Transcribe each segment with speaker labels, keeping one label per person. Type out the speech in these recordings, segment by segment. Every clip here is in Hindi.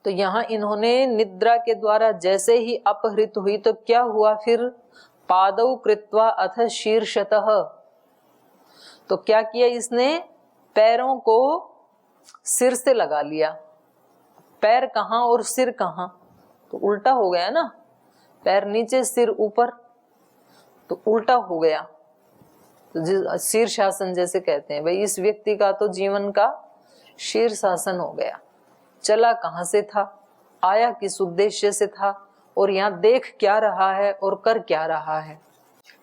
Speaker 1: तो यहाँ इन्होंने निद्रा के द्वारा जैसे ही अपहृत हुई तो क्या हुआ फिर, पादौ कृत्वा अथ शीर्षतः, तो क्या किया इसने, पैरों को सिर से लगा लिया। पैर कहाँ और सिर कहाँ, तो उल्टा हो गया ना, पैर नीचे सिर ऊपर, तो उल्टा हो गया। तो शीर्षासन जैसे कहते हैं भाई, इस व्यक्ति का तो जीवन का शीर्षासन हो गया। चला कहाँ से था, आया किस उद्देश्य से था, और यहाँ देख क्या रहा है और कर क्या रहा है।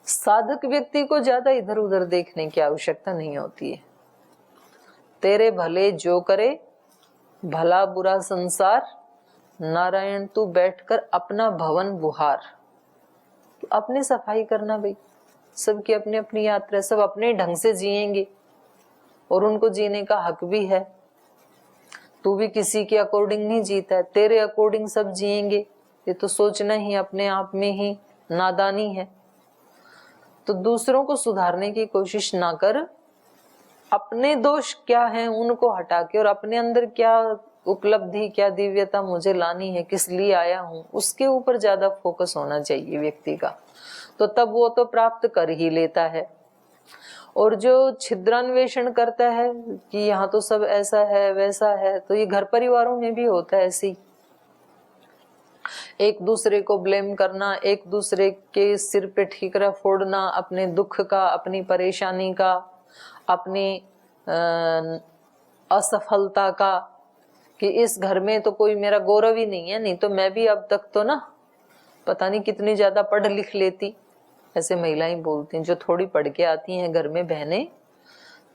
Speaker 1: साधक व्यक्ति को ज्यादा इधर उधर देखने की आवश्यकता नहीं होती है। तेरे भले जो करे, भला बुरा संसार, नारायण तू बैठकर अपना भवन बुहार। तो अपनी सफाई करना भाई, सबकी अपनी अपनी यात्रा, सब अपने ढंग से जिएंगे और उनको जीने का हक भी है। तू भी किसी के अकॉर्डिंग नहीं जीता है, तेरे अकॉर्डिंग सब जिएंगे, ये तो सोचना ही अपने आप में ही नादानी है। तो दूसरों को सुधारने की कोशिश ना कर, अपने दोष क्या हैं उनको हटा के और अपने अंदर क्या उपलब्धि, क्या दिव्यता मुझे लानी है, किस लिए आया हूं, उसके ऊपर ज्यादा फोकस होना चाहिए व्यक्ति का। तो तब वो तो प्राप्त कर ही लेता है। और जो छिद्रान्वेषण करता है कि यहाँ तो सब ऐसा है वैसा है, तो ये घर परिवारों में भी होता है ऐसी, एक दूसरे को ब्लेम करना, एक दूसरे के सिर पे ठीकरा फोड़ना, अपने दुख का, अपनी परेशानी का, अपनी असफलता का, कि इस घर में तो कोई मेरा गौरव ही नहीं है, नहीं तो मैं भी अब तक तो ना पता नहीं कितनी ज्यादा पढ़ लिख लेती। ऐसे महिलाएं बोलती हैं जो थोड़ी पढ़ के आती हैं घर में, बहनें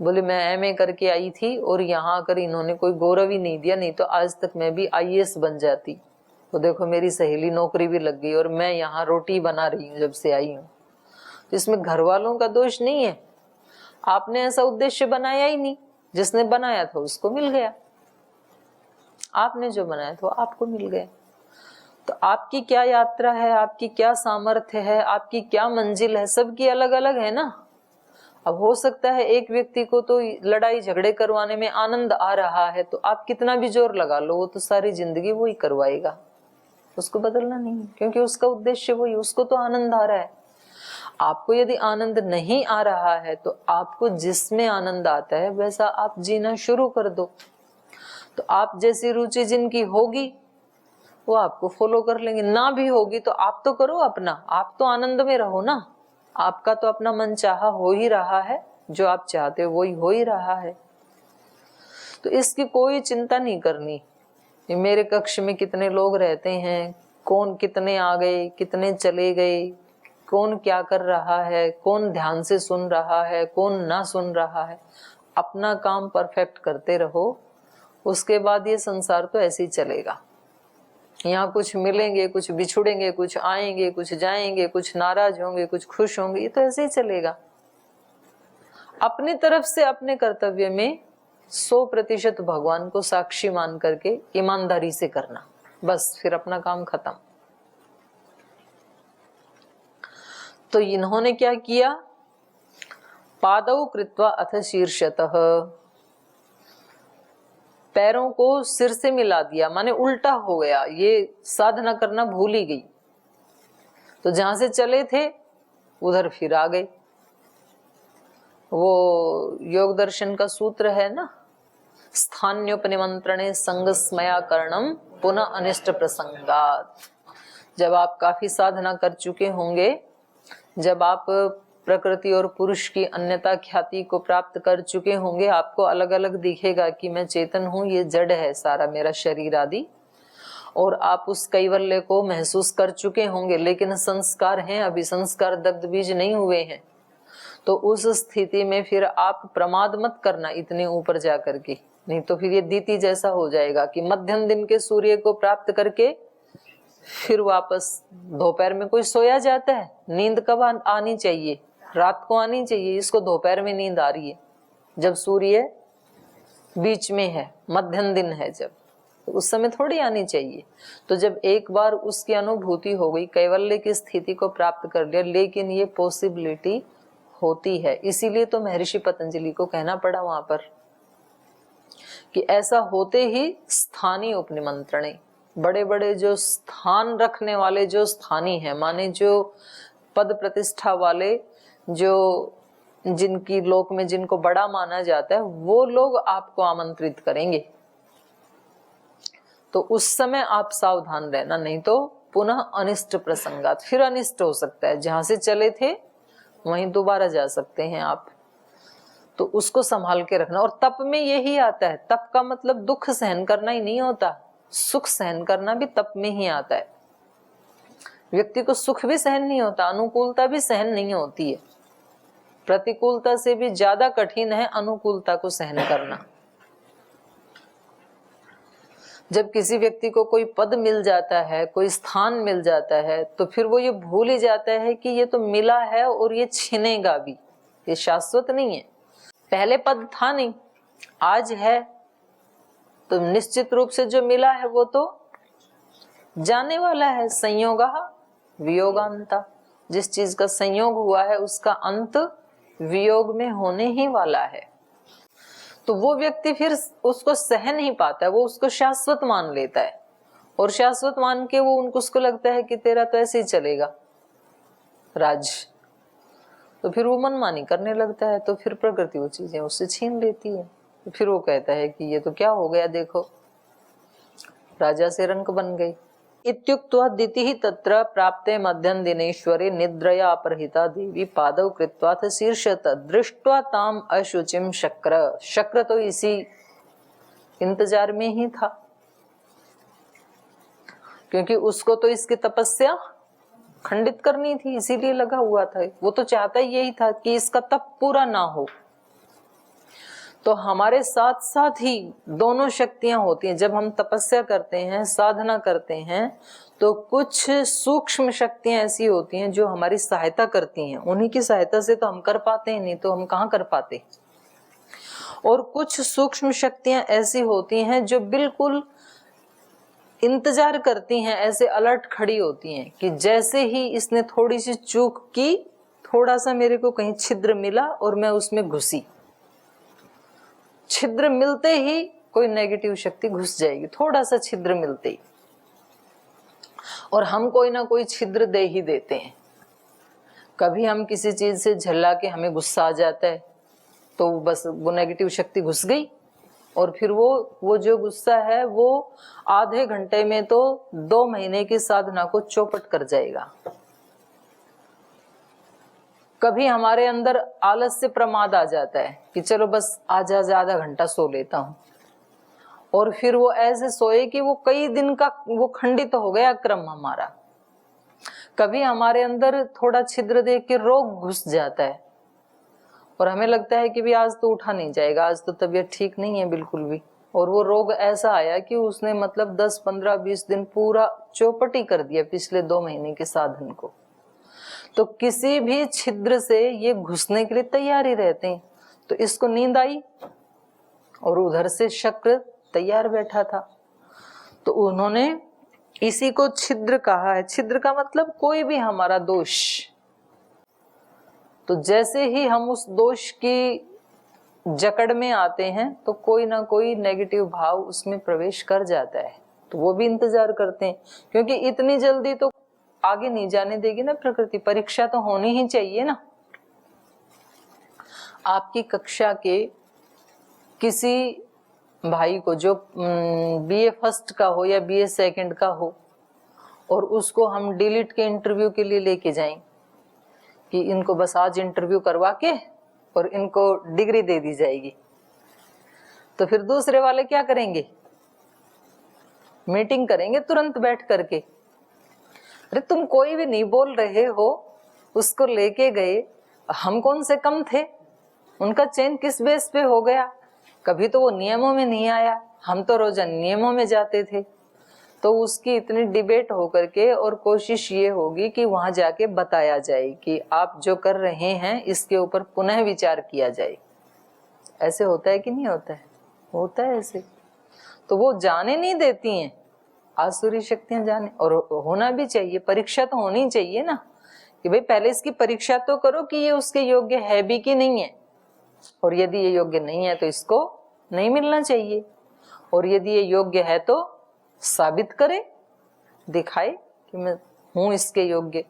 Speaker 1: बोले मैं एमए करके आई थी और यहाँ आकर इन्होंने कोई गौरव ही नहीं दिया, नहीं तो आज तक मैं भी आईएएस बन जाती। तो देखो मेरी सहेली नौकरी भी लग गई और मैं यहाँ रोटी बना रही हूँ जब से आई हूँ। तो इसमें घर वालों का दोष नहीं है, आपने ऐसा उद्देश्य बनाया ही नहीं, जिसने बनाया था उसको मिल गया, आपने जो बनाया था आपको मिल गया। तो आपकी क्या यात्रा है, आपकी क्या सामर्थ्य है, आपकी क्या मंजिल है, सबकी अलग अलग है ना। अब हो सकता है एक व्यक्ति को तो लड़ाई झगड़े करवाने में आनंद आ रहा है, तो आप कितना भी जोर लगा लो वो तो सारी जिंदगी वो ही करवाएगा, उसको बदलना नहीं, क्योंकि उसका उद्देश्य वही, उसको तो आनंद आ रहा है। आपको यदि आनंद नहीं आ रहा है तो आपको जिसमें आनंद आता है वैसा आप जीना शुरू कर दो। तो आप जैसी रुचि जिनकी होगी वो आपको फॉलो कर लेंगे, ना भी होगी तो आप तो करो अपना, आप तो आनंद में रहो ना, आपका तो अपना मन चाहा हो ही रहा है, जो आप चाहते हो वही हो ही रहा है। तो इसकी कोई चिंता नहीं करनी, मेरे कक्ष में कितने लोग रहते हैं, कौन कितने आ गए, कितने चले गए, कौन क्या कर रहा है, कौन ध्यान से सुन रहा है, कौन ना सुन रहा है। अपना काम परफेक्ट करते रहो, उसके बाद ये संसार तो ऐसे ही चलेगा। यहाँ कुछ मिलेंगे, कुछ बिछुड़ेंगे, कुछ आएंगे, कुछ जाएंगे, कुछ नाराज होंगे, कुछ खुश होंगे, ये तो ऐसे ही चलेगा। अपनी तरफ से अपने कर्तव्य में 100% भगवान को साक्षी मान करके ईमानदारी से करना, बस फिर अपना काम खत्म। तो इन्होंने क्या किया, पादौ कृत्वा अथ शीर्षतः, पैरों को सिर से मिला दिया, माने उल्टा हो गया, ये साधना करना भूल ही गई। तो जहां से चले थे उधर फिर आ गए। वो योग दर्शन का सूत्र है ना, स्थान्योपनिमंत्रणे संगस्मया करणम पुनः अनिष्ट प्रसंगात। जब आप काफी साधना कर चुके होंगे, जब आप प्रकृति और पुरुष की अन्यता ख्याति को प्राप्त कर चुके होंगे, आपको अलग अलग दिखेगा कि मैं चेतन हूँ, ये जड़ है सारा मेरा शरीर आदि, और आप उस कैवल्य को महसूस कर चुके होंगे। लेकिन संस्कार हैं, अभी संस्कार दग्ध बीज नहीं हुए हैं। तो उस स्थिति में फिर आप प्रमाद मत करना इतने ऊपर जा करके, नहीं तो फिर ये दीति जैसा हो जाएगा कि मध्यम दिन के सूर्य को प्राप्त करके फिर वापस दोपहर में कोई सोया जाता है। नींद कब आनी चाहिए, रात को आनी चाहिए, इसको दोपहर में नींद आ रही है जब सूर्य बीच में है, मध्यम दिन है जब, तो उस समय थोड़ी आनी चाहिए। तो जब एक बार उसकी अनुभूति हो गई, कैवल्य की स्थिति को प्राप्त कर लिया, लेकिन ये पॉसिबिलिटी होती है, इसीलिए तो महर्षि पतंजलि को कहना पड़ा वहां पर कि ऐसा होते ही स्थानीय उपनिमंत्रणे, बड़े बड़े जो स्थान रखने वाले जो स्थानी हैं, माने जो पद प्रतिष्ठा वाले, जो जिनकी लोक में जिनको बड़ा माना जाता है, वो लोग आपको आमंत्रित करेंगे। तो उस समय आप सावधान रहना, नहीं तो पुनः अनिष्ट प्रसंगात, फिर अनिष्ट हो सकता है। जहां से चले थे वहीं दोबारा जा सकते हैं आप, तो उसको संभाल के रखना। और तप में यही आता है, तप का मतलब दुख सहन करना ही नहीं होता, सुख सहन करना भी तप में ही आता है। व्यक्ति को सुख भी सहन नहीं होता, अनुकूलता भी सहन नहीं होती है। प्रतिकूलता से भी ज्यादा कठिन है अनुकूलता को सहन करना। जब किसी व्यक्ति को कोई पद मिल जाता है, कोई स्थान मिल जाता है, तो फिर वो ये भूल ही जाता है कि ये तो मिला है और ये छिनेगा भी, ये शाश्वत नहीं है। पहले पद था नहीं, आज है, तो निश्चित रूप से जो मिला है वो तो जाने वाला है। संयोगः वियोगान्ता, जिस चीज का संयोग हुआ है उसका अंत वियोग में होने ही वाला है। तो वो व्यक्ति फिर उसको सह नहीं पाता है, वो उसको शाश्वत मान लेता है, और शाश्वत मान के वो उसको लगता है कि तेरा तो ऐसे ही चलेगा राज, तो फिर वो मनमानी करने लगता है। तो फिर प्रकृति वो चीजें उससे छीन लेती है। तो फिर वो कहता है कि ये तो क्या हो गया, देखो राजा से रंक बन गई। इत्युक्त्वा दितिः तत्र प्राप्ते मध्यं दिनेश्वरे निद्रया अपहृता देवी पादौ कृत्वाथ शीर्षत दृष्ट्वा ताम अशुचिम शक्र। शक्र तो इसी इंतजार में ही था, क्योंकि उसको तो इसकी तपस्या खंडित करनी थी, इसीलिए लगा हुआ था। वो तो चाहता ही यही था कि इसका तप पूरा ना हो। तो हमारे साथ साथ ही दोनों शक्तियां होती हैं। जब हम तपस्या करते हैं, साधना करते हैं, तो कुछ सूक्ष्म शक्तियां ऐसी होती हैं जो हमारी सहायता करती हैं। उन्हीं की सहायता से तो हम कर पाते हैं, नहीं तो हम कहाँ कर पाते। और कुछ सूक्ष्म शक्तियां ऐसी होती हैं जो बिल्कुल इंतजार करती हैं, ऐसे अलर्ट खड़ी होती हैं कि जैसे ही इसने थोड़ी सी चूक की, थोड़ा सा मेरे को कहीं छिद्र मिला और मैं उसमें घुसी, छिद्र मिलते ही कोई नेगेटिव शक्ति घुस जाएगी, थोड़ा सा छिद्र मिलते ही। और हम कोई ना कोई छिद्र दे ही देते हैं। कभी हम किसी चीज से झल्ला के हमें गुस्सा आ जाता है, तो बस वो नेगेटिव शक्ति घुस गई, और फिर वो जो गुस्सा है वो आधे घंटे में तो 2 महीने की साधना को चौपट कर जाएगा। कभी हमारे अंदर आलस से प्रमाद आ जाता है कि चलो बस आज आधा घंटा सो लेता हूं, और फिर वो ऐसे सोए कि वो कई दिन का वो खंडित हो गया क्रम हमारा। कभी हमारे अंदर थोड़ा छिद्र देख के रोग घुस जाता है, और हमें लगता है कि भी आज तो उठा नहीं जाएगा, आज तो तबीयत ठीक नहीं है बिल्कुल भी, और वो रोग ऐसा आया कि उसने मतलब 10, 15, 20 दिन पूरा चौपटी कर दिया पिछले 2 महीने के साधन को। तो किसी भी छिद्र से ये घुसने के लिए तैयार ही रहते हैं। तो इसको नींद आई और उधर से शक्र तैयार बैठा था, तो उन्होंने इसी को छिद्र कहा है। छिद्र का मतलब कोई भी हमारा दोष, तो जैसे ही हम उस दोष की जकड़ में आते हैं तो कोई ना कोई नेगेटिव भाव उसमें प्रवेश कर जाता है। तो वो भी इंतजार करते हैं, क्योंकि इतनी जल्दी तो आगे नहीं जाने देगी ना प्रकृति, परीक्षा तो होनी ही चाहिए ना। आपकी कक्षा के किसी भाई को जो बीए फर्स्ट का हो या बीए सेकंड का हो, और उसको हम डिलीट के इंटरव्यू के लिए लेके जाएं कि इनको बस आज इंटरव्यू करवा के और इनको डिग्री दे दी जाएगी, तो फिर दूसरे वाले क्या करेंगे, मीटिंग करेंगे तुरंत बैठ करके। अरे तुम कोई भी नहीं बोल रहे हो, उसको लेके गए, हम कौन से कम थे, उनका चयन किस बेस पे हो गया, कभी तो वो नियमों में नहीं आया, हम तो रोजाना नियमों में जाते थे। तो उसकी इतनी डिबेट होकर के, और कोशिश ये होगी कि वहां जाके बताया जाए कि आप जो कर रहे हैं इसके ऊपर पुनः विचार किया जाए। ऐसे होता है कि नहीं होता है? होता है ऐसे। तो वो जाने नहीं देती हैं, आसुरी शक्तियां जाने, और होना भी चाहिए, परीक्षा तो होनी चाहिए ना, कि भाई पहले इसकी परीक्षा तो करो कि ये उसके योग्य है भी कि नहीं है, और यदि ये योग्य नहीं है तो इसको नहीं मिलना चाहिए, और यदि ये योग्य है तो साबित करे, दिखाए कि मैं हूं इसके योग्य।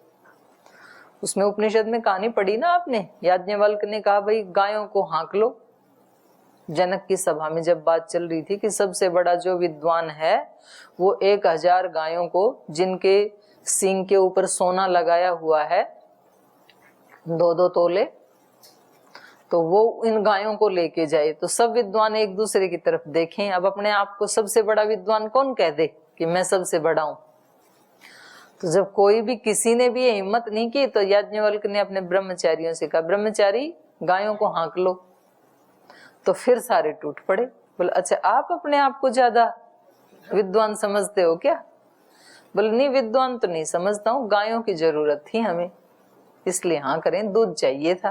Speaker 1: उसमें उपनिषद में कहानी पढ़ी ना आपने, याज्ञवल्क ने कहा भाई गायों को हाँक लो। जनक की सभा में जब बात चल रही थी कि सबसे बड़ा जो विद्वान है वो 1000 गायों को, जिनके सींग के ऊपर सोना लगाया हुआ है 2-2 तोले, तो वो इन गायों को लेके जाए। तो सब विद्वान एक दूसरे की तरफ देखें। अब अपने आप को सबसे बड़ा विद्वान कौन कह दे कि मैं सबसे बड़ा हूं? तो जब कोई भी, किसी ने भी ये हिम्मत नहीं की, तो याज्ञवल्क ने अपने ब्रह्मचारियों से कहा, ब्रह्मचारी गायों को हाँक लो। तो फिर सारे टूट पड़े। बोले अच्छा आप अपने आप को ज्यादा विद्वान समझते हो क्या? बोले नहीं, विद्वान तो नहीं समझता हूँ, गायों की जरूरत थी हमें, इसलिए हाँ करें, दूध चाहिए था।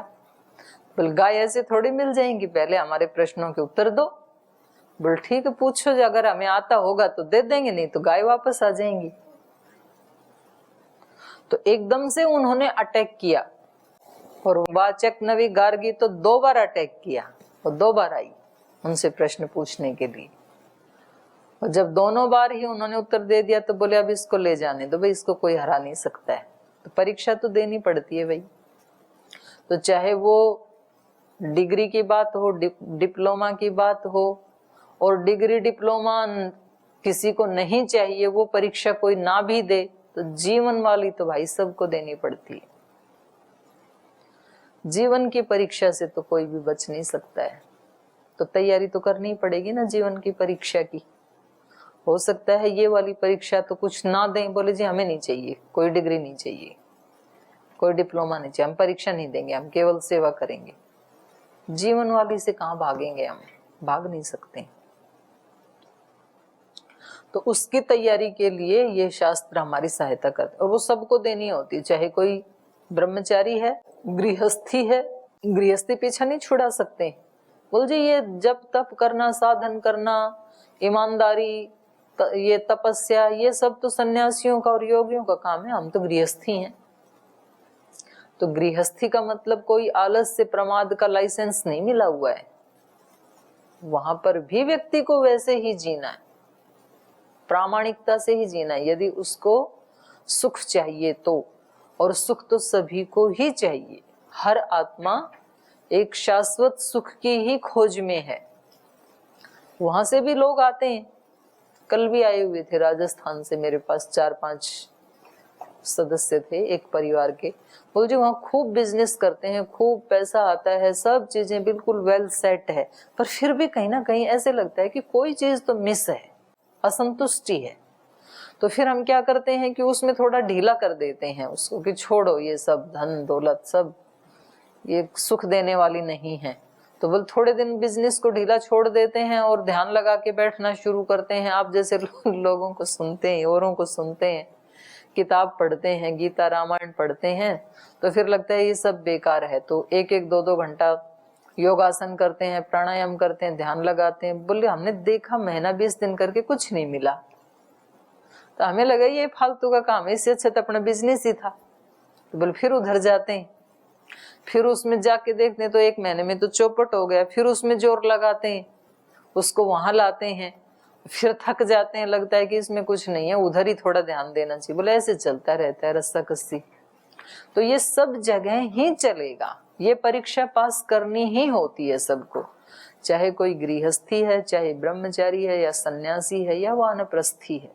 Speaker 1: बोले गाय ऐसे थोड़ी मिल जाएंगी, पहले हमारे प्रश्नों के उत्तर दो। बोले ठीक है, पूछो, अगर हमें आता होगा तो दे देंगे, नहीं तो गाय वापस आ जाएंगी। तो एकदम से उन्होंने अटैक किया, और वाचक नवी गार्गी तो 2 बार अटैक किया, और 2 बार आई उनसे प्रश्न पूछने के लिए। और जब दोनों बार ही उन्होंने उत्तर दे दिया तो बोले अब इसको ले जाने दो भाई, इसको कोई हरा नहीं सकता है। तो परीक्षा तो देनी पड़ती है भाई। तो चाहे वो डिग्री की बात हो, डिप्लोमा की बात हो, और डिग्री डिप्लोमा किसी को नहीं चाहिए, वो परीक्षा कोई ना भी दे, तो जीवन वाली तो भाई सबको देनी पड़ती है। जीवन की परीक्षा से तो कोई भी बच नहीं सकता है, तो तैयारी तो करनी पड़ेगी ना जीवन की परीक्षा की। हो सकता है ये वाली परीक्षा तो कुछ ना दें, बोले जी हमें नहीं चाहिए, कोई डिग्री नहीं चाहिए, कोई डिप्लोमा नहीं चाहिए, हम परीक्षा नहीं देंगे, हम केवल सेवा करेंगे। जीवन वाली से कहाँ भागेंगे हम? भाग नहीं सकते। तो उसकी तैयारी के लिए ये शास्त्र हमारी सहायता करते, और वो सबको देनी होती है, चाहे कोई ब्रह्मचारी है, गृहस्थी है। गृहस्थी पीछा नहीं छुड़ा सकते। बोल जी ये जप तप करना, साधन करना, ईमानदारी, ये तपस्या, ये सब तो सन्यासियों का और योगियों का काम है, हम तो गृहस्थी हैं। तो गृहस्थी का मतलब कोई आलस से प्रमाद का लाइसेंस नहीं मिला हुआ है, वहां पर भी व्यक्ति को वैसे ही जीना है, प्रामाणिकता से ही जीना है। यदि उसको सुख चाहिए तो, और सुख तो सभी को ही चाहिए, हर आत्मा एक शाश्वत सुख की ही खोज में है। वहां से भी लोग आते हैं। कल भी आए हुए थे राजस्थान से मेरे पास, 4-5 सदस्य थे एक परिवार के। बोल जी वहाँ खूब बिजनेस करते हैं, खूब पैसा आता है, सब चीजें बिल्कुल वेल सेट है, पर फिर भी कहीं ना कहीं ऐसे लगता है कि कोई चीज तो मिस है, असंतुष्टि है। तो फिर हम क्या करते हैं कि उसमें थोड़ा ढीला कर देते हैं उसको, कि छोड़ो ये सब धन दौलत सब ये सुख देने वाली नहीं है। तो बोल थोड़े दिन बिजनेस को ढीला छोड़ देते हैं और ध्यान लगा के बैठना शुरू करते हैं। आप जैसे लोगों को सुनते हैं, औरों को सुनते हैं, किताब पढ़ते हैं, गीता रामायण पढ़ते हैं, तो फिर लगता है ये सब बेकार है। तो 1-1, 2-2 घंटा योगासन करते हैं, प्राणायाम करते हैं, ध्यान लगाते हैं। बोले हमने देखा महीना 20 दिन करके कुछ नहीं मिला, तो हमें लगा ये फालतू का काम है, इससे अच्छा तो अपना बिजनेस ही था। तो बोले फिर उधर जाते हैं, फिर उसमें जाके देखते हैं तो 1 महीने में तो चौपट हो गया, फिर उसमें जोर लगाते हैं, उसको वहां लाते हैं, फिर थक जाते हैं, लगता है कि इसमें कुछ नहीं है, उधर ही थोड़ा ध्यान देना चाहिए। बोले ऐसे चलता रहता है रस्सा कस्सी। तो ये सब जगह ही चलेगा, ये परीक्षा पास करनी ही होती है सबको, चाहे कोई गृहस्थी है, चाहे ब्रह्मचारी है, या सन्यासी है, या वानप्रस्थी है।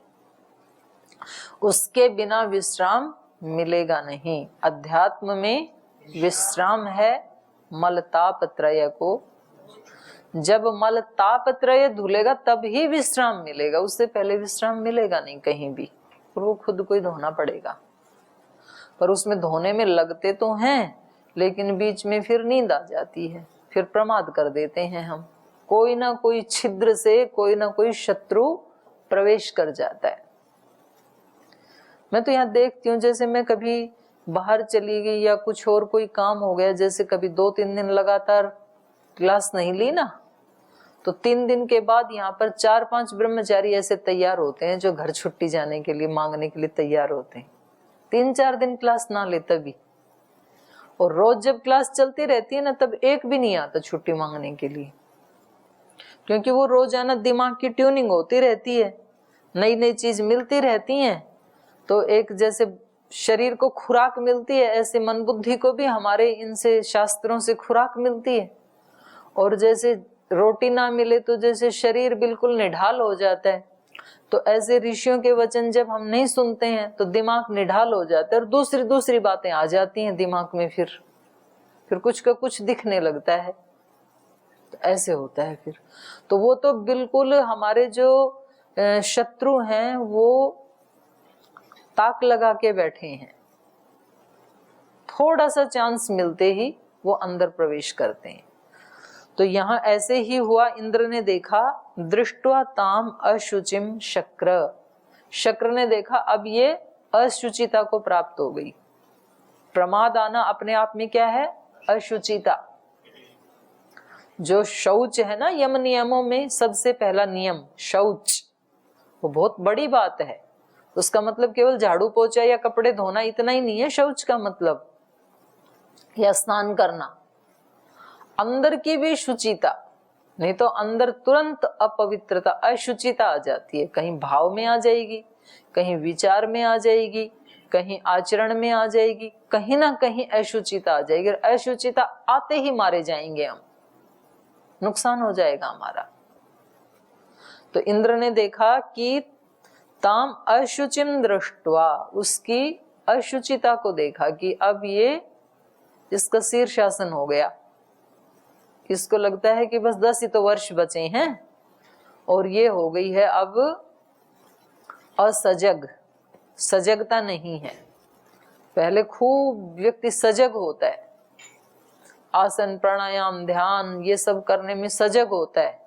Speaker 1: उसके बिना विश्राम मिलेगा नहीं। अध्यात्म में विश्राम है मल ताप त्रय को। जब मल ताप त्रय धुलेगा तब ही विश्राम मिलेगा, उससे पहले विश्राम मिलेगा नहीं कहीं भी। वो खुद को ही धोना पड़ेगा, पर उसमें धोने में लगते तो हैं, लेकिन बीच में फिर नींद आ जाती है, फिर प्रमाद कर देते हैं हम। कोई ना कोई छिद्र से कोई ना कोई शत्रु प्रवेश कर जाता है। मैं तो यहाँ देखती हूँ, जैसे मैं कभी बाहर चली गई या कुछ और कोई काम हो गया, जैसे कभी 2-3 दिन लगातार क्लास नहीं ली ना, तो 3 दिन के बाद यहाँ पर 4-5 ब्रह्मचारी ऐसे तैयार होते हैं जो घर छुट्टी जाने के लिए, मांगने के लिए तैयार होते हैं। 3-4 दिन क्लास ना ले तभी, और रोज जब क्लास चलती रहती है ना, तब एक भी नहीं आता छुट्टी मांगने के लिए, क्योंकि वो रोजाना दिमाग की ट्यूनिंग होती रहती है। नई नई चीज मिलती रहती हैं, तो एक जैसे शरीर को खुराक मिलती है, ऐसे मन बुद्धि को भी हमारे इनसे शास्त्रों से खुराक मिलती है। और जैसे रोटी ना मिले तो जैसे शरीर बिल्कुल निढाल हो जाता है, तो ऐसे ऋषियों के वचन जब हम नहीं सुनते हैं तो दिमाग निढाल हो जाता है और दूसरी दूसरी बातें आ जाती हैं दिमाग में, फिर कुछ का कुछ दिखने लगता है। तो ऐसे होता है फिर। तो वो तो बिल्कुल हमारे जो शत्रु हैं वो ताक लगा के बैठे हैं, थोड़ा सा चांस मिलते ही वो अंदर प्रवेश करते हैं। तो यहां ऐसे ही हुआ, इंद्र ने देखा, दृष्टवा ताम अशुचिम शक्र, शक्र ने देखा अब ये अशुचिता को प्राप्त हो गई। प्रमाद आना अपने आप में क्या है? अशुचिता। जो शौच है ना, यम नियमों में सबसे पहला नियम शौच, वो बहुत बड़ी बात है। उसका मतलब केवल झाड़ू पोछा या कपड़े धोना इतना ही नहीं है शौच का मतलब, या स्नान करना। अंदर की भी शुचिता, नहीं तो अंदर तुरंत अपवित्रता अशुचिता आ जाती है। कहीं भाव में आ जाएगी, कहीं विचार में आ जाएगी, कहीं आचरण में आ जाएगी, कहीं ना कहीं अशुचिता आ जाएगी। अशुचिता आते ही मारे जाएंगे हम, नुकसान हो जाएगा हमारा। तो इंद्र ने देखा कि ताम अशुचिम दृष्टवा, उसकी अशुचिता को देखा कि अब ये इसका शीर्षासन हो गया। इसको लगता है कि बस 10 ही तो वर्ष बचे हैं और ये हो गई है अब असजग, सजगता नहीं है। पहले खूब व्यक्ति सजग होता है, आसन प्राणायाम ध्यान ये सब करने में सजग होता है।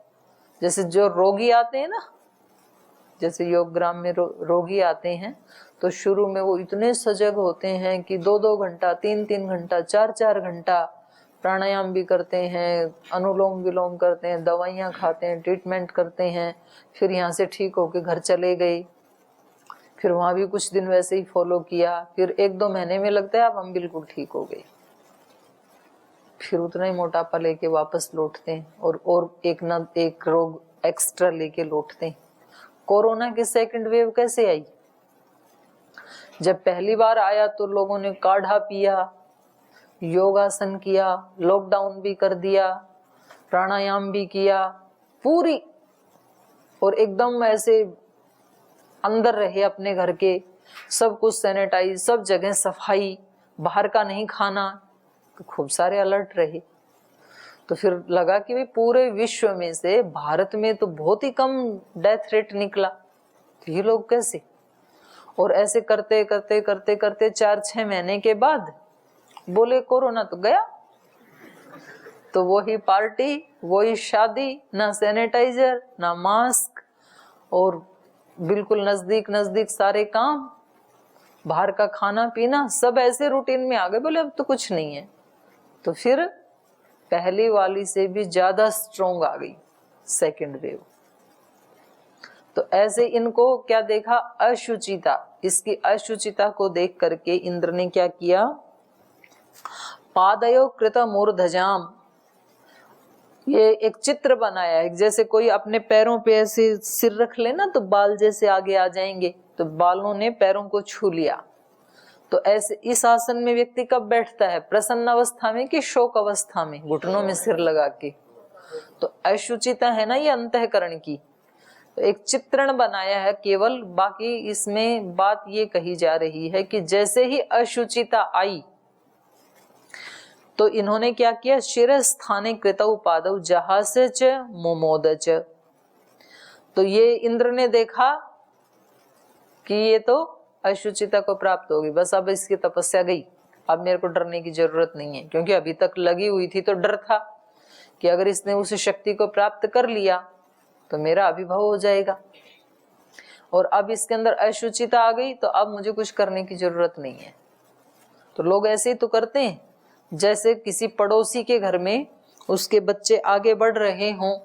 Speaker 1: जैसे जो रोगी आते हैं ना, जैसे योग ग्राम में रोगी आते हैं, तो शुरू में वो इतने सजग होते हैं कि 2-2 घंटा 3-3 घंटा 4-4 घंटा प्राणायाम भी करते हैं, अनुलोम विलोम करते हैं, दवाइयाँ खाते हैं, ट्रीटमेंट करते हैं, फिर यहाँ से ठीक होके घर चले गए। फिर वहाँ भी कुछ दिन वैसे ही फॉलो किया, फिर 1-2 महीने में लगता है अब हम बिल्कुल ठीक हो गए। फिर उतना ही मोटापा लेके वापस लौटते हैं और एक ना एक रोग एक्स्ट्रा लेके लौटते हैं। कोरोना की सेकंड वेव कैसे आई? जब पहली बार आया तो लोगों ने काढ़ा पिया, योगासन किया, लॉकडाउन भी कर दिया, प्राणायाम भी किया पूरी, और एकदम ऐसे अंदर रहे अपने घर के, सब कुछ सैनिटाइज, सब जगह सफाई, बाहर का नहीं खाना, तो खूब सारे अलर्ट रहे। तो फिर लगा कि भाई पूरे विश्व में से भारत में तो बहुत ही कम डेथ रेट निकला, तो ये लोग कैसे? और ऐसे करते करते करते करते 4-6 महीने के बाद बोले कोरोना तो गया। तो वही पार्टी, वही शादी, ना सैनिटाइजर ना मास्क, और बिल्कुल नजदीक नजदीक सारे काम, बाहर का खाना पीना, सब ऐसे रूटीन में आ गए। बोले अब तो कुछ नहीं है। तो फिर पहली वाली से भी ज्यादा स्ट्रोंग आ गई सेकंड वेव। तो ऐसे इनको क्या देखा? अशुचिता। इसकी अशुचिता को देख करके इंद्र ने क्या किया? पादयो कृत मूर्धजाम, ये एक चित्र बनाया है। जैसे कोई अपने पैरों पे ऐसे सिर रख लेना तो बाल जैसे आगे आ जाएंगे, तो बालों ने पैरों को छू लिया। तो ऐसे इस आसन में व्यक्ति कब बैठता है? प्रसन्न अवस्था में कि शोक अवस्था में? घुटनों में सिर लगा के। तो अशुचिता है ना ये अंतःकरण की। तो एक चित्रण बनाया है केवल, बाकी इसमें बात ये कही जा रही है कि जैसे ही अशुचिता आई तो इन्होंने क्या किया? शिरस्थाने कृतौ पादौ जहासे च मोमोद च। तो ये इंद्र ने देखा कि ये तो अशुचिता को प्राप्त होगी, बस अब इसकी तपस्या गई, अब मेरे को डरने की जरूरत नहीं है। क्योंकि अभी तक लगी हुई थी तो डर था कि अगर इसने उस शक्ति को प्राप्त कर लिया तो मेरा अभिभव हो जाएगा, और अब इसके अंदर अशुचिता आ गई तो अब मुझे कुछ करने की जरूरत नहीं है। तो लोग ऐसे ही तो करते हैं, जैसे किसी पड़ोसी के घर में उसके बच्चे आगे बढ़ रहे हों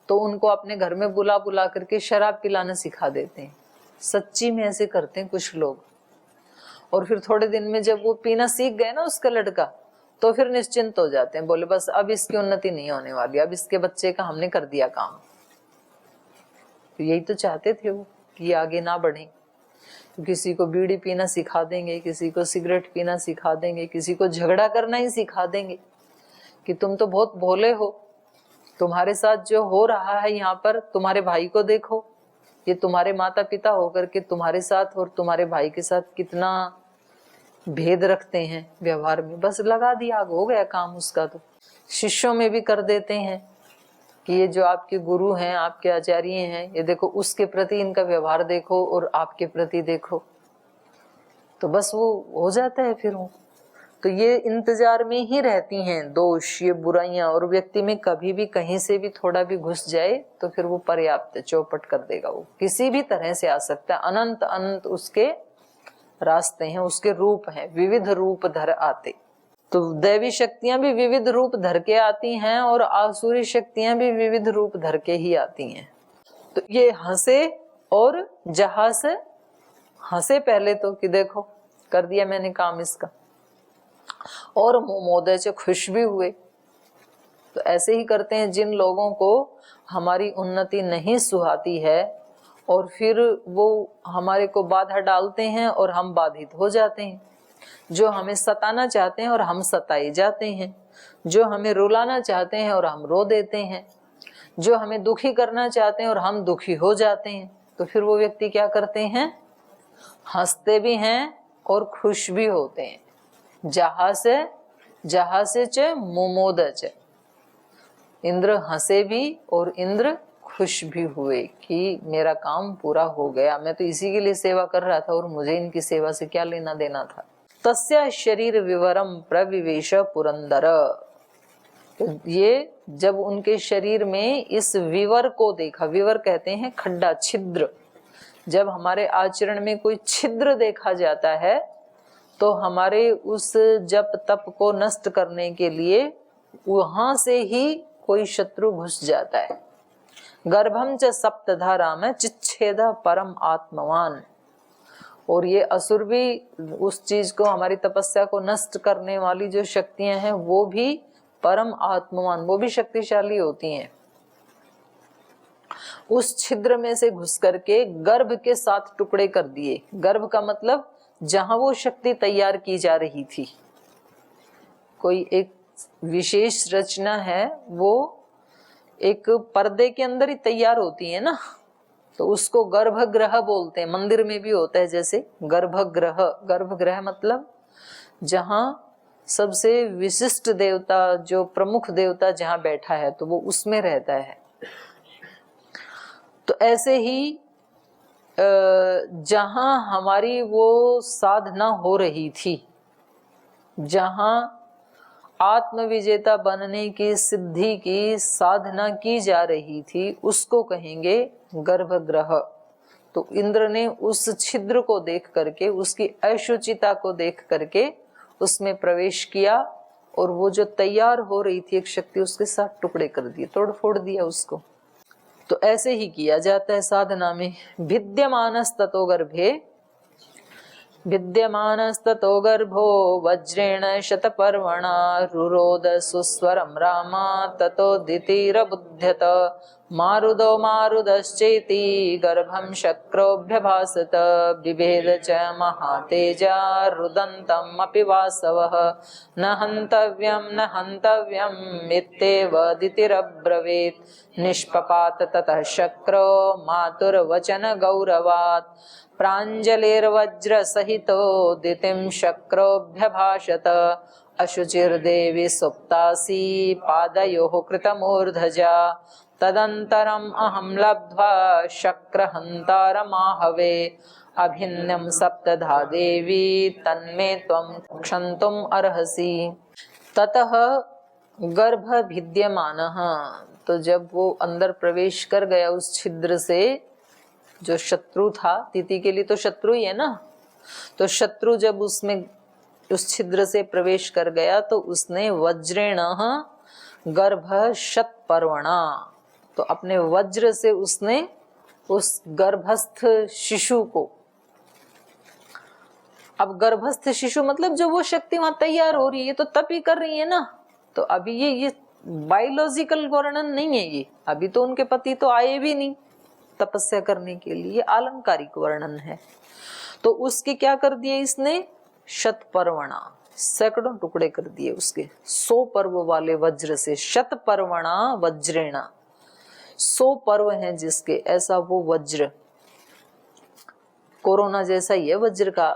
Speaker 1: तो उनको अपने घर में बुला बुला करके शराब पिलाना सिखा देते हैं। सच्ची में ऐसे करते हैं कुछ लोग। और फिर थोड़े दिन में जब वो पीना सीख गए ना उसका लड़का, तो फिर निश्चिंत हो जाते हैं, बोले बस अब इसकी उन्नति नहीं होने वाली, अब इसके बच्चे का हमने कर दिया काम। तो यही तो चाहते थे वो, कि आगे ना बढ़ें। तो किसी को बीड़ी पीना सिखा देंगे, किसी को सिगरेट पीना सिखा देंगे, किसी को झगड़ा करना ही सिखा देंगे कि तुम तो बहुत भोले हो, तुम्हारे साथ जो हो रहा है यहाँ पर, तुम्हारे भाई को देखो, ये तुम्हारे माता पिता होकर के तुम्हारे साथ और तुम्हारे भाई के साथ कितना भेद रखते हैं व्यवहार में। बस लगा दिया, आग हो गया काम उसका। तो शिष्यों में भी कर देते हैं कि ये जो आपके गुरु हैं, आपके आचार्य हैं, ये देखो उसके प्रति इनका व्यवहार देखो और आपके प्रति देखो, तो बस वो हो जाता है फिर वो। तो ये इंतजार में ही रहती हैं दोष, ये बुराइयां, और व्यक्ति में कभी भी कहीं से भी थोड़ा भी घुस जाए तो फिर वो पर्याप्त चौपट कर देगा। वो किसी भी तरह से आ सकता है, अनंत अनंत उसके रास्ते हैं, उसके रूप हैं, विविध रूप धर आते। तो दैवी शक्तियां भी विविध रूप धर के आती हैं और आसुरी शक्तियां भी विविध रूप धर के ही आती हैं। तो ये हंसे और जहां से हंसे पहले तो कि देखो कर दिया मैंने काम इसका, और मोमोदय से खुश भी हुए। तो ऐसे ही करते हैं जिन लोगों को हमारी उन्नति नहीं सुहाती है और फिर वो हमारे को बाधा डालते हैं और हम बाधित हो जाते हैं। जो हमें सताना चाहते हैं और हम सताए जाते हैं, जो हमें रुलाना चाहते हैं और हम रो देते हैं, जो हमें दुखी करना चाहते हैं और हम दुखी हो जाते हैं। तो फिर वो व्यक्ति क्या करते हैं, हंसते भी हैं और खुश भी होते हैं। जहां से च मोमोद च, इंद्र हंसे भी और इंद्र खुश भी हुए कि मेरा काम पूरा हो गया, मैं तो इसी के लिए सेवा कर रहा था और मुझे इनकी सेवा से क्या लेना देना था। तस्य शरीर विवरम प्रविवेश पुरंदर, ये जब उनके शरीर में इस विवर को देखा, विवर कहते हैं खड्डा, छिद्र, जब हमारे आचरण में कोई छिद्र देखा जाता है तो हमारे उस जप तप को नष्ट करने के लिए वहां से ही कोई शत्रु घुस जाता है। गर्भम च सप्तधारा में चिच्छेद परम आत्मवान, और ये असुर भी उस चीज को, हमारी तपस्या को नष्ट करने वाली जो शक्तियां हैं वो भी परम आत्मवान, वो भी शक्तिशाली होती हैं। उस छिद्र में से घुस करके गर्भ के 7 टुकड़े कर दिए। गर्भ का मतलब जहां वो शक्ति तैयार की जा रही थी, कोई एक विशेष रचना है, वो एक पर्दे के अंदर ही तैयार होती है ना, तो उसको गर्भगृह बोलते हैं। मंदिर में भी होता है जैसे गर्भगृह। गर्भगृह मतलब जहां सबसे विशिष्ट देवता, जो प्रमुख देवता जहां बैठा है, तो वो उसमें रहता है। तो ऐसे ही जहां हमारी वो साधना हो रही थी, जहां आत्मविजेता बनने की सिद्धि की साधना की जा रही थी, उसको कहेंगे गर्भगृह। तो इंद्र ने उस छिद्र को देख करके, उसकी अशुचिता को देख करके उसमें प्रवेश किया और वो जो तैयार हो रही थी एक शक्ति, उसके 7 टुकड़े कर दिए, तोड़ फोड़ दिया उसको। तो ऐसे ही किया जाता है साधना में। भिद्यमानस्ततो गर्भे, विद्यमानस्ततो गर्भो वज्रेण शतपर्वणा रुरोद सुस्वरं रामा ततोदितिरबुध्यत मारुदो मारुदश्चेति गर्भं शक्रोऽभ्यभासत बिभेद च महातेजा रुदन्तमपि वासवः न हन्तव्यम् इत्येवदितिरब्रवीत् निष्पपात ततः शक्रो मातुर्वचन गौरवात् प्राञ्जलिर्वज्र सहितो दितिं शक्रोऽभ्यभाषत अशुचिर्देवी सुप्तासी पादयोः कृतमूर्धजा तदन्तरम् अहं लब्ध्वा शक्रहन्तारमाहवे अभिन्नं सप्तधा देवी तन्मे त्वं क्षन्तुम् अर्हसि। ततः गर्भ भिद्यमानः, तो जब वो अंदर प्रवेश कर गया उस छिद्र से, जो शत्रु था, तिथि के लिए तो शत्रु ही है ना, तो शत्रु जब उसमें उस छिद्र से प्रवेश कर गया तो उसने वज्रेण गर्भ शतपर्वणा, तो अपने वज्र से उसने उस गर्भस्थ शिशु को, अब गर्भस्थ शिशु मतलब जो वो शक्ति वहां तैयार हो रही है, तो तप ही कर रही है ना, तो अभी ये बायोलॉजिकल वर्णन नहीं है ये, अभी तो उनके पति तो आए भी नहीं, तपस्या करने के लिए, आलंकारिक वर्णन है। तो उसके क्या कर दिए इसने, शतपर्वणा, सैकड़ों टुकड़े कर दिए उसके, 100 पर्व वाले वज्र से, शतपर्वणा वज्रेणा, 100 पर्व हैं जिसके, ऐसा वो वज्र, कोरोना जैसा ही है वज्र का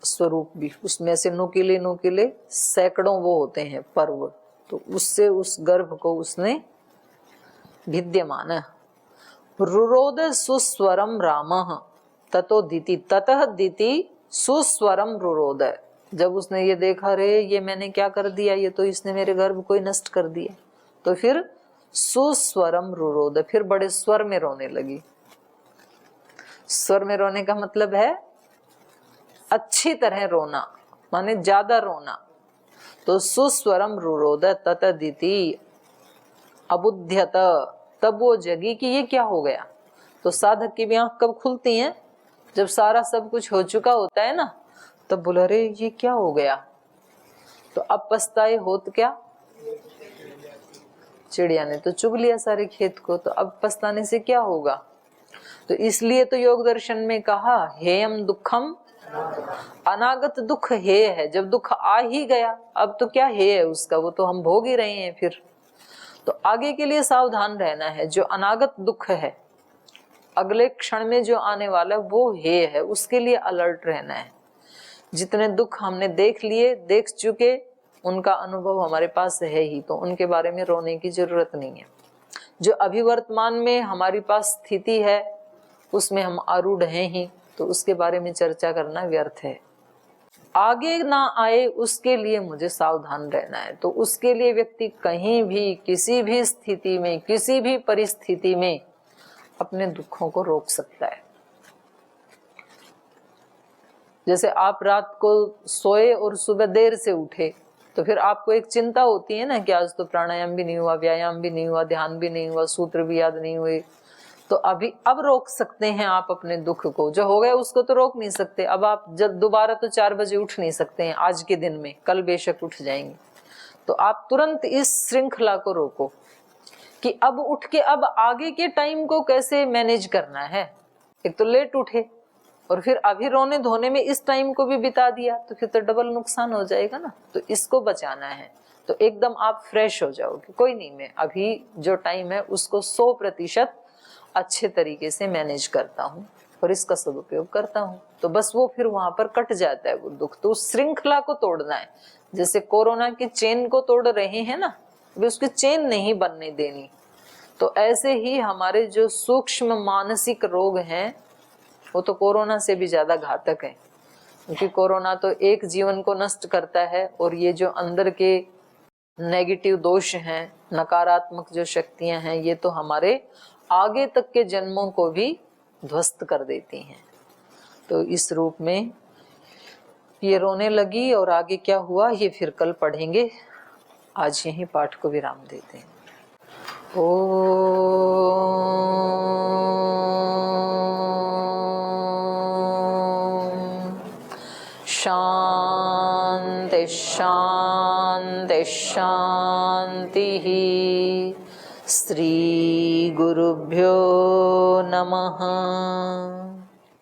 Speaker 1: स्वरूप भी, उसमें से नुकीले नुकीले सैकड़ों वो होते हैं पर्व, तो उससे उस गर्भ को उसने भिद्यमान। रुरोद सुस्वरम रामः ततो दिति, ततः दिति सुस्वरम रुरोद, जब उसने ये देखा, रे ये मैंने क्या कर दिया, ये तो इसने मेरे गर्भ को ही नष्ट कर दिया, तो फिर सुस्वरम रुरोद, फिर बड़े स्वर में रोने लगी। स्वर में रोने का मतलब है अच्छी तरह रोना, माने ज्यादा रोना। तो सुस्वरम रुरोद तत दिति अबुध्यत, तब वो जगी कि ये क्या हो गया। तो साधक की भी आंख कब खुलती है, जब सारा सब कुछ हो चुका होता है ना, तब बोला रे ये क्या हो गया। तो अब पछताए होत क्या, चिड़िया ने तो चुग लिया सारे खेत को, तो अब पछताने से क्या होगा। तो इसलिए तो योग दर्शन में कहा हेयम दुखम, अनागत दुख हे है, जब दुख आ ही गया अब तो क्या हे है उसका, वो तो हम भोग ही रहे हैं फिर। तो आगे के लिए सावधान रहना है, जो अनागत दुख है, अगले क्षण में जो आने वाला वो हे है, उसके लिए अलर्ट रहना है। जितने दुख हमने देख लिए, देख चुके, उनका अनुभव हमारे पास है ही, तो उनके बारे में रोने की जरूरत नहीं है। जो अभी वर्तमान में हमारी पास स्थिति है उसमें हम आरूढ़ हैं ही, तो उसके बारे में चर्चा करना व्यर्थ है। आगे ना आए उसके लिए मुझे सावधान रहना है। तो उसके लिए व्यक्ति कहीं भी, किसी भी स्थिति में, किसी भी परिस्थिति में अपने दुखों को रोक सकता है। जैसे आप रात को सोए और सुबह देर से उठे, तो फिर आपको एक चिंता होती है ना कि आज तो प्राणायाम भी नहीं हुआ, व्यायाम भी नहीं हुआ, ध्यान भी नहीं हुआ, सूत्र भी याद नहीं हुए। तो अभी अब रोक सकते हैं आप अपने दुख को, जो हो गया उसको तो रोक नहीं सकते। अब आप जब दोबारा तो 4 बजे उठ नहीं सकते हैं आज के दिन में, कल बेशक उठ जाएंगे। तो आप तुरंत इस श्रृंखला को रोको कि अब उठ के अब आगे के टाइम को कैसे मैनेज करना है। एक तो लेट उठे और फिर अभी रोने धोने में इस टाइम को भी बिता दिया, तो फिर तो डबल नुकसान हो जाएगा ना। तो इसको बचाना है, तो एकदम आप फ्रेश हो जाओगे, कोई नहीं, मैं अभी जो टाइम है उसको 100% अच्छे तरीके से मैनेज करता हूँ और इसका सदुपयोग करता हूँ। तो बस वो फिर वहां पर कट जाता है वो दुख। तो उस श्रृंखला को तोड़ना है, जैसे कोरोना की चेन को तोड़ रहे हैं ना, वे उसकी चेन नहीं बनने देनी। तो ऐसे ही हमारे जो सूक्ष्म मानसिक रोग हैं वो तो कोरोना से भी ज्यादा घातक है, क्योंकि कोरोना तो एक जीवन को नष्ट करता है, और ये जो अंदर के नेगेटिव दोष हैं, नकारात्मक जो शक्तियां हैं, ये तो हमारे आगे तक के जन्मों को भी ध्वस्त कर देती हैं। तो इस रूप में ये रोने लगी, और आगे क्या हुआ ये फिर कल पढ़ेंगे। आज यही पाठ को विराम देते हैं। शांति शांति शांति। श्री गुरुभ्यो नमः।